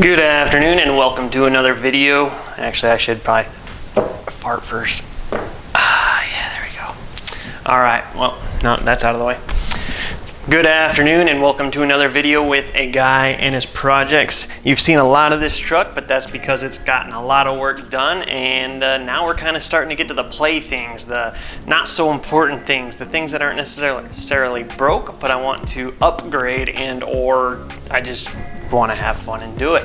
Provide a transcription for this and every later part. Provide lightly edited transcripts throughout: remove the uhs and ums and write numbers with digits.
Good afternoon and welcome to another video. Actually, I should probably fart first. Yeah, there we go. All right, well, no, that's out of the way. Good afternoon and welcome to another video with a guy and his projects. You've seen a lot of this truck, but that's because it's gotten a lot of work done, and now we're kind of starting to get to the play things, the not so important things, the things that aren't necessarily broke, but I want to upgrade and or I just want to have fun and do it.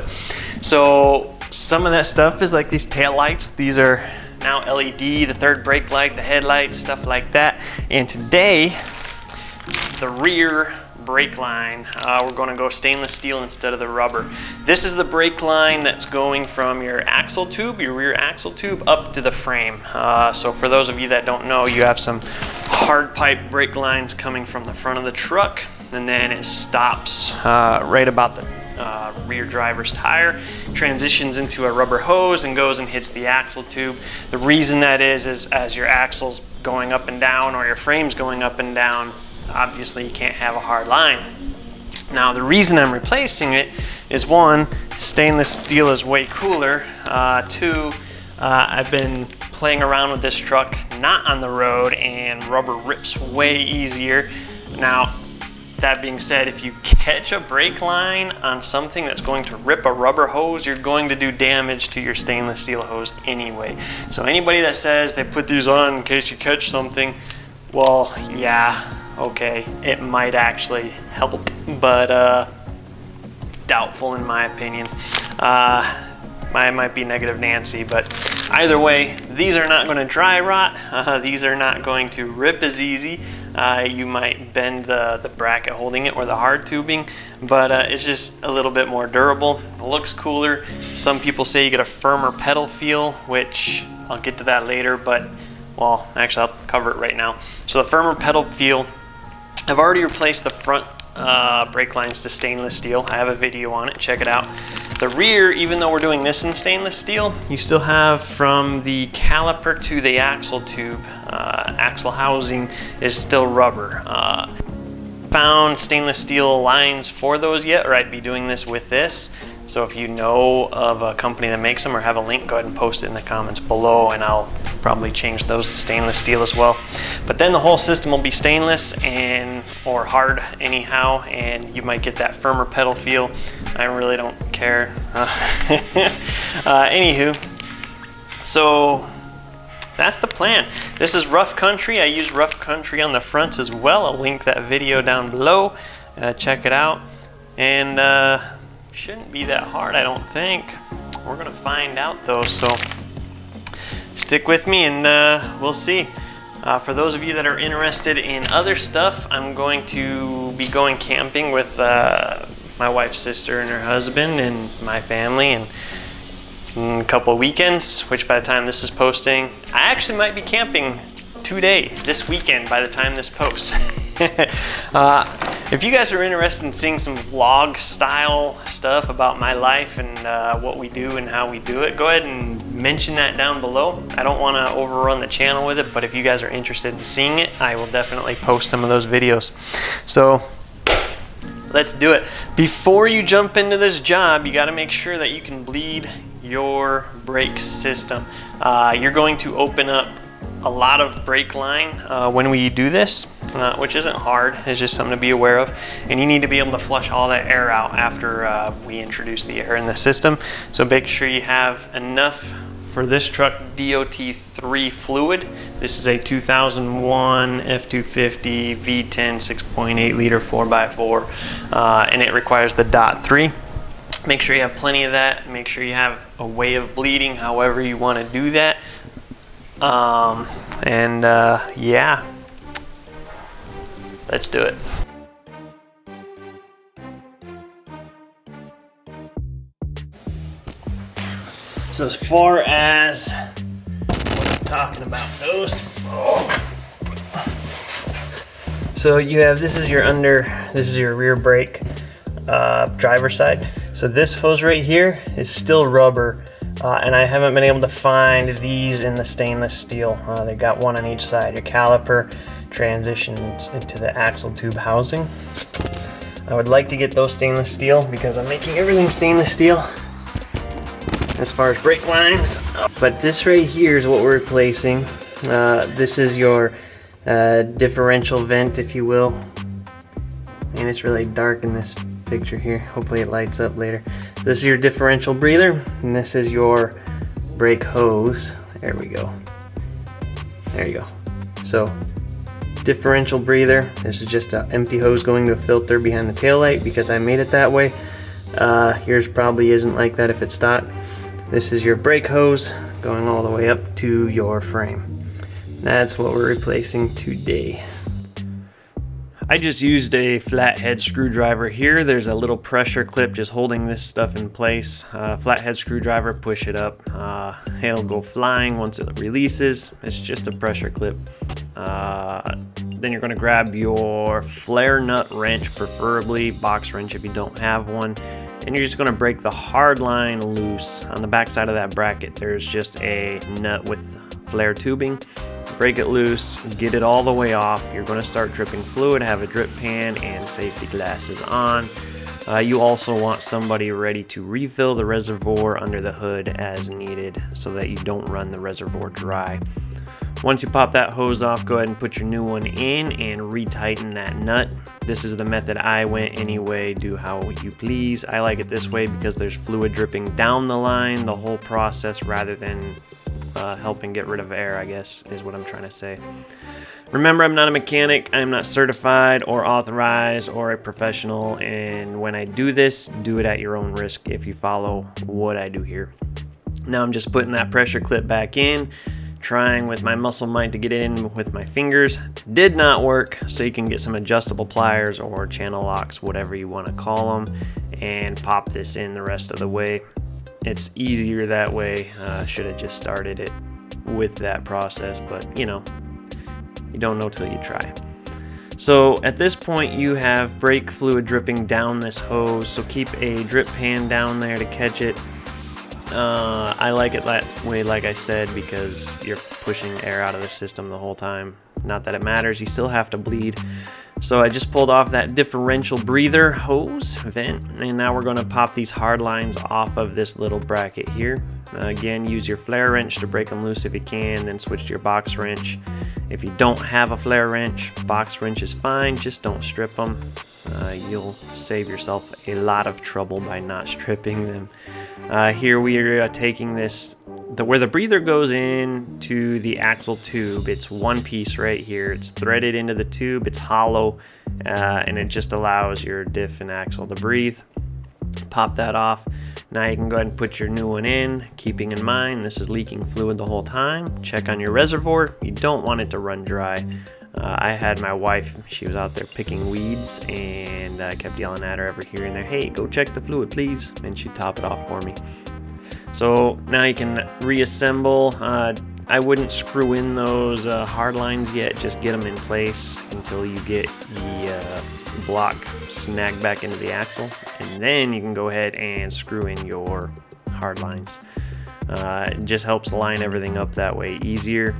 So some of that stuff is like these tail lights. These are now LED, the third brake light, the headlights, stuff like that. And today, the rear brake line, we're going to go stainless steel instead of the rubber. This is the brake line that's going from your axle tube, your rear axle tube, up to the frame. So for those of you that don't know, you have some hard pipe brake lines coming from the front of the truck, and then it stops right about the rear driver's tire, transitions into a rubber hose and goes and hits the axle tube. The reason that is as your axle's going up and down or your frame's going up and down, obviously you can't have a hard line. Now the reason I'm replacing it is, one, stainless steel is way cooler. Two, I've been playing around with this truck not on the road and rubber rips way easier. Now that being said, if you catch a brake line on something that's going to rip a rubber hose, you're going to do damage to your stainless steel hose anyway. So anybody that says they put these on in case you catch something, well, yeah, okay, it might actually help, but doubtful in my opinion. I might be negative Nancy, but either way, these are not going to dry rot. These are not going to rip as easy. You might bend the bracket holding it or the hard tubing, but it's just a little bit more durable. It looks cooler. Some people say you get a firmer pedal feel, which I'll get to that later, but well, actually I'll cover it right now. So the firmer pedal feel, I've already replaced the front brake lines to stainless steel. I have a video on it, check it out. The rear, even though we're doing this in stainless steel, you still have from the caliper to the axle tube, axle housing is still rubber. Found stainless steel lines for those yet, or I'd be doing this with this. So if you know of a company that makes them or have a link, go ahead and post it in the comments below and I'll probably change those to stainless steel as well. But then the whole system will be stainless or hard anyhow, and you might get that firmer pedal feel. I really don't care. Anywho, so that's the plan. This is rough country. I use rough country on the fronts as well. I'll link that video down below. Check it out. And shouldn't be that hard, I don't think. We're gonna find out though, so stick with me and we'll see. For those of you that are interested in other stuff, I'm going to be going camping with my wife's sister and her husband and my family in a couple of weekends, which by the time this is posting, I actually might be camping today, this weekend, by the time this posts. If you guys are interested in seeing some vlog style stuff about my life and what we do and how we do it, go ahead and mention that down below. I don't want to overrun the channel with it, but if you guys are interested in seeing it, I will definitely post some of those videos. So let's do it. Before you jump into this job, you got to make sure that you can bleed your brake system. You're going to open up a lot of brake line when we do this, which isn't hard. It's just something to be aware of, and you need to be able to flush all that air out after we introduce the air in the system. So make sure you have enough for this truck DOT3 fluid. This is a 2001 F250 V10 6.8 liter 4x4, and it requires the DOT3. Make sure you have plenty of that. Make sure you have a way of bleeding however you want to do that. Yeah, let's do it. So as far as what I'm talking about goes, so you have, this is your rear brake, driver's side. So this hose right here is still rubber. And I haven't been able to find these in the stainless steel. They've got one on each side. Your caliper transitions into the axle tube housing. I would like to get those stainless steel because I'm making everything stainless steel as far as brake lines. But this right here is what we're replacing. This is your differential vent, if you will. And it's really dark in this picture here. Hopefully it lights up later. This is your differential breather, and this is your brake hose. There we go. There you go. So, differential breather. This is just an empty hose going to a filter behind the taillight because I made it that way. Yours probably isn't like that if it's stock. This is your brake hose going all the way up to your frame. That's what we're replacing today. I just used a flathead screwdriver here. There's a little pressure clip just holding this stuff in place. Flathead screwdriver, push it up. It'll go flying once it releases. It's just a pressure clip. Then you're gonna grab your flare nut wrench, preferably box wrench if you don't have one. And you're just gonna break the hard line loose. On the back side of that bracket, there's just a nut with flare tubing. Break it loose, get it all the way off. You're going to start dripping fluid, have a drip pan and safety glasses on. You also want somebody ready to refill the reservoir under the hood as needed so that you don't run the reservoir dry. Once you pop that hose off, go ahead and put your new one in and retighten that nut. This is the method I went anyway. Do how you please. I like it this way because there's fluid dripping down the line the whole process rather than helping get rid of air, I guess, is what I'm trying to say. Remember, I'm not a mechanic. I'm not certified or authorized or a professional, and when I do this, do it at your own risk if you follow what I do here. Now I'm just putting that pressure clip back in, trying with my muscle might to get it in with my fingers. Did not work, so you can get some adjustable pliers or channel locks, whatever you want to call them, and pop this in the rest of the way. It's easier that way. Should have just started it with that process, but you know, you don't know till you try. So at this point you have brake fluid dripping down this hose, so keep a drip pan down there to catch it. I like it that way, like I said, because you're pushing air out of the system the whole time. Not that it matters, you still have to bleed. So I just pulled off that differential breather hose vent, and now we're going to pop these hard lines off of this little bracket here. Again, use your flare wrench to break them loose if you can, then switch to your box wrench. If you don't have a flare wrench, box wrench is fine, just don't strip them. You'll save yourself a lot of trouble by not stripping them. Here we are taking this, where the breather goes in to the axle tube. It's one piece right here. It's threaded into the tube. It's hollow, and it just allows your diff and axle to breathe. Pop that off. Now you can go ahead and put your new one in, keeping in mind this is leaking fluid the whole time. Check on your reservoir. You don't want it to run dry. I had my wife, she was out there picking weeds, and I kept yelling at her every here and there, hey, go check the fluid please, and she'd top it off for me. So now you can reassemble. I wouldn't screw in those hard lines yet, just get them in place until you get the block snagged back into the axle, and then you can go ahead and screw in your hard lines. It just helps line everything up that way easier.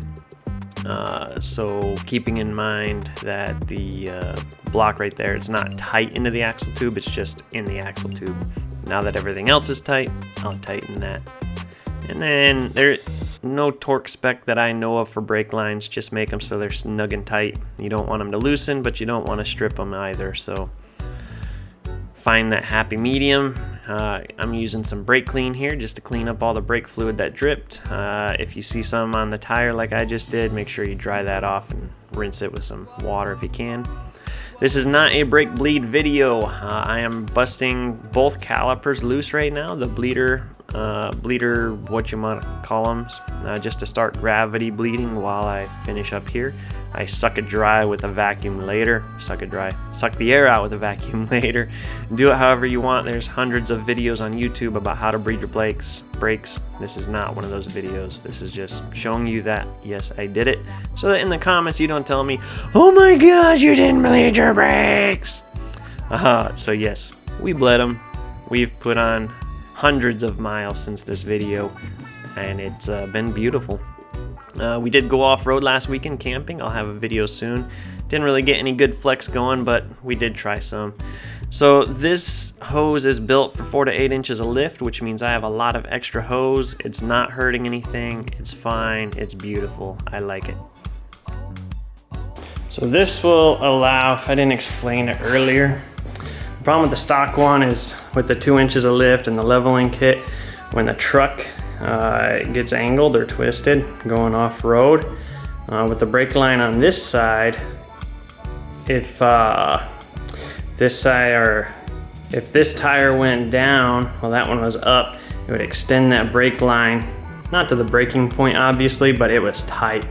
So keeping in mind that the block right there, it's not tight into the axle tube, it's just in the axle tube. Now that everything else is tight, I'll tighten that. And then there's no torque spec that I know of for brake lines, just make them so they're snug and tight. You don't want them to loosen, but you don't want to strip them either, so find that happy medium. I'm using some brake clean here just to clean up all the brake fluid that dripped. If you see some on the tire like I just did, make sure you dry that off and rinse it with some water if you can. This is not a brake bleed video. I am busting both calipers loose right now, the bleeder, what you might call them, just to start gravity bleeding while I finish up here. I suck it dry with a vacuum later. Suck the air out with a vacuum later. Do it however you want. There's hundreds of videos on YouTube about how to bleed your brakes. This is not one of those videos. This is just showing you that, yes, I did it. So that in the comments you don't tell me, oh my gosh, you didn't bleed your brakes. So yes, we bled them. We've put on hundreds of miles since this video, and it's been beautiful. We did go off-road last weekend camping. I'll have a video soon. Didn't really get any good flex going, but we did try some. So this hose is built for 4 to 8 inches of lift, which means I have a lot of extra hose. It's not hurting anything. It's fine. It's beautiful. I like it. So this will allow, if I didn't explain it earlier, the problem with the stock one is with the 2 inches of lift and the leveling kit, when the truck gets angled or twisted going off road, with the brake line on this side, if this tire went down, well, that one was up, it would extend that brake line, not to the braking point obviously, but it was tight,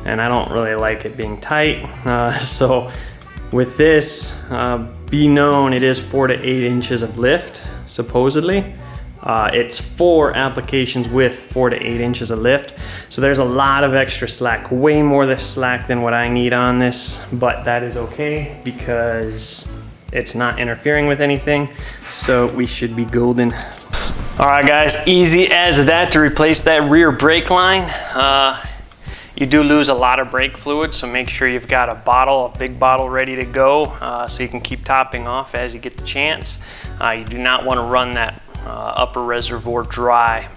and I don't really like it being tight. So with this, be known, it is 4 to 8 inches of lift, supposedly. It's 4 applications with 4 to 8 inches of lift. So there's a lot of extra slack, way more the slack than what I need on this, but that is okay because it's not interfering with anything. So we should be golden. All right guys, easy as that to replace that rear brake line. You do lose a lot of brake fluid, so make sure you've got a big bottle ready to go, so you can keep topping off as you get the chance. You do not want to run that upper reservoir dry.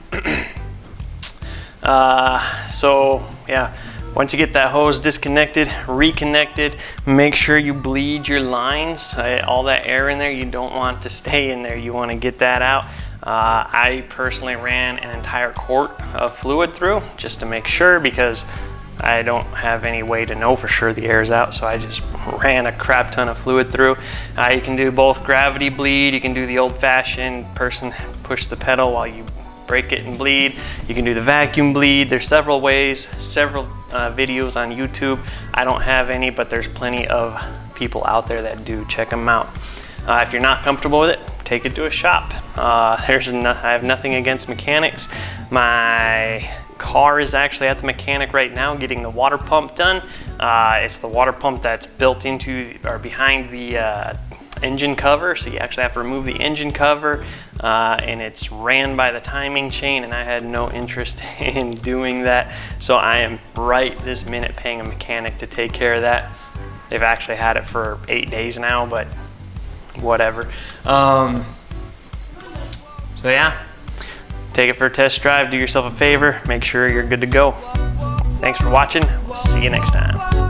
So yeah, once you get that hose disconnected, reconnected, make sure you bleed your lines. All that air in there, you don't want to stay in there. You want to get that out. I personally ran an entire quart of fluid through just to make sure, because I don't have any way to know for sure the air's out, so I just ran a crap ton of fluid through. You can do both gravity bleed, you can do the old-fashioned person push the pedal while you brake it and bleed. You can do the vacuum bleed. There's several ways, several videos on YouTube. I don't have any, but there's plenty of people out there that do. Check them out. If you're not comfortable with it, take it to a shop. I have nothing against mechanics. My car is actually at the mechanic right now getting the water pump done. It's the water pump that's built into or behind the engine cover, so you actually have to remove the engine cover, and it's ran by the timing chain, and I had no interest in doing that, so I am right this minute paying a mechanic to take care of that. They've actually had it for 8 days now, but whatever. So yeah, take it for a test drive, do yourself a favor, make sure you're good to go. Thanks for watching, we'll see you next time.